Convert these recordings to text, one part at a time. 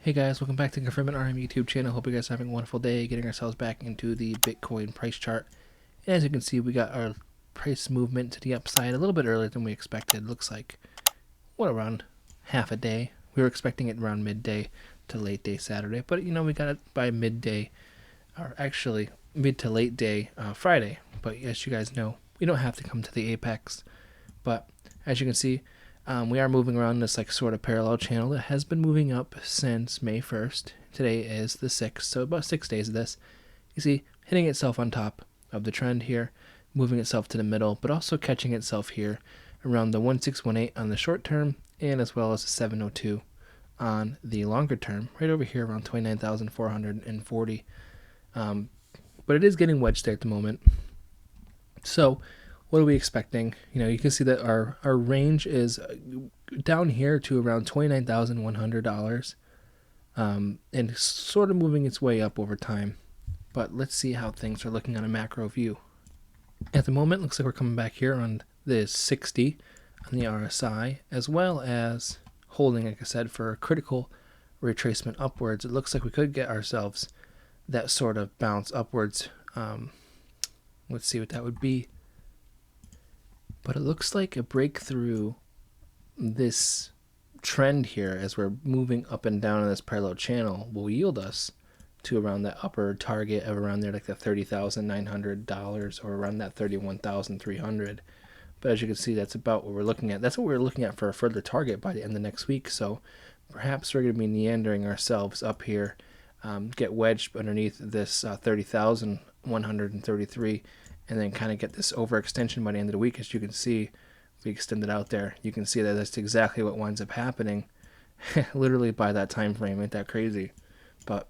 Hey guys, welcome back to ConfermentRM YouTube Channel. Hope you guys are having a wonderful day, getting ourselves back into the Bitcoin price chart. And as you can see, we got our price movement to the upside a little bit earlier than we expected. Looks like, around half a day. We were expecting it around midday to late day Saturday, but we got it by midday, or actually mid to late day Friday. But as you guys know, we don't have to come to the apex. But as you can see, we are moving around this sort of parallel channel that has been moving up since May 1st. Today is the 6th, so about 6 days of this. You see, hitting itself on top of the trend here, moving itself to the middle, but also catching itself here around the 1618 on the short term, and as well as the 702 on the longer term, right over here around 29,440. But it is getting wedged there at the moment. So what are we expecting? You can see that our range is down here to around $29,100, and sort of moving its way up over time. But let's see how things are looking on a macro view. At the moment, looks like we're coming back here on the 60 on the RSI, as well as holding, like I said, for a critical retracement upwards. It looks like we could get ourselves that sort of bounce upwards. Let's see what that would be. But it looks like a breakthrough this trend here as we're moving up and down in this parallel channel will yield us to around that upper target of around there, like the $30,900 or around that $31,300. But as you can see, that's about what we're looking at. That's what we're looking at for a further target by the end of next week. So perhaps we're going to be meandering ourselves up here, get wedged underneath this 30,133. And then kind of get this overextension by the end of the week. As you can see, if we extend it out there, you can see that that's exactly what winds up happening literally by that time frame. Ain't that crazy? But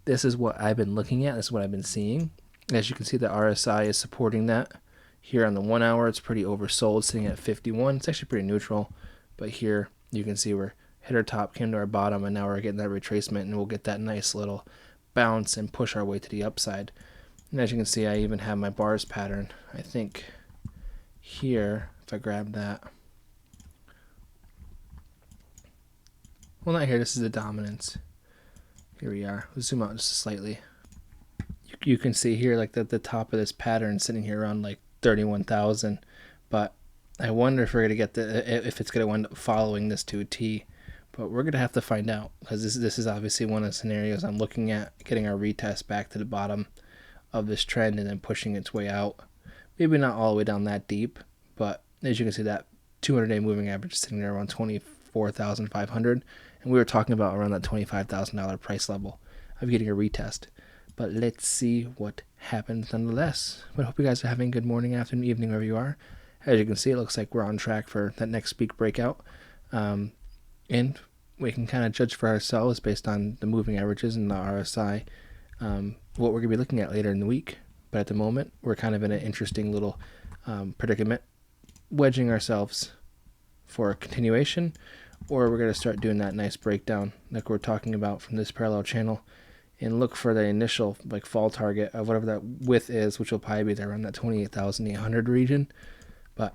this is what I've been looking at. This is what I've been seeing. As you can see, the RSI is supporting that. Here on the 1 hour, it's pretty oversold, sitting at 51. It's actually pretty neutral. But here you can see we're hit our top, came to our bottom, and now we're getting that retracement, and we'll get that nice little bounce and push our way to the upside. And as you can see, I even have my bars pattern. I think here, if I grab that. Well, not here. This is the dominance. Here we are. We'll zoom out just slightly. You can see here, like the top of this pattern sitting here around like 31,000. But I wonder if we're gonna get if it's gonna end up following this to a T. But we're gonna have to find out, because this is obviously one of the scenarios I'm looking at, getting our retest back to the bottom of this trend and then pushing its way out. Maybe not all the way down that deep, but as you can see, that 200-day moving average is sitting there around 24,500, and we were talking about around that $25,000 price level of getting a retest. But let's see what happens nonetheless. But I hope you guys are having a good morning, afternoon, evening, wherever you are. As you can see, it looks like we're on track for that next peak breakout, and we can kind of judge for ourselves based on the moving averages and the RSI what we're going to be looking at later in the week. But at the moment, we're kind of in an interesting little predicament, wedging ourselves for a continuation, or we're going to start doing that nice breakdown like we're talking about from this parallel channel and look for the initial fall target of whatever that width is, which will probably be there around that 28,800 region. But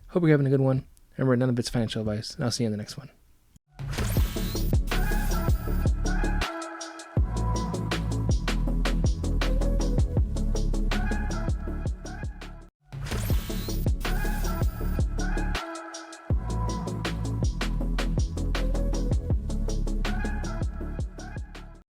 hope you're having a good one. Remember, none of it's financial advice, and I'll see you in the next one.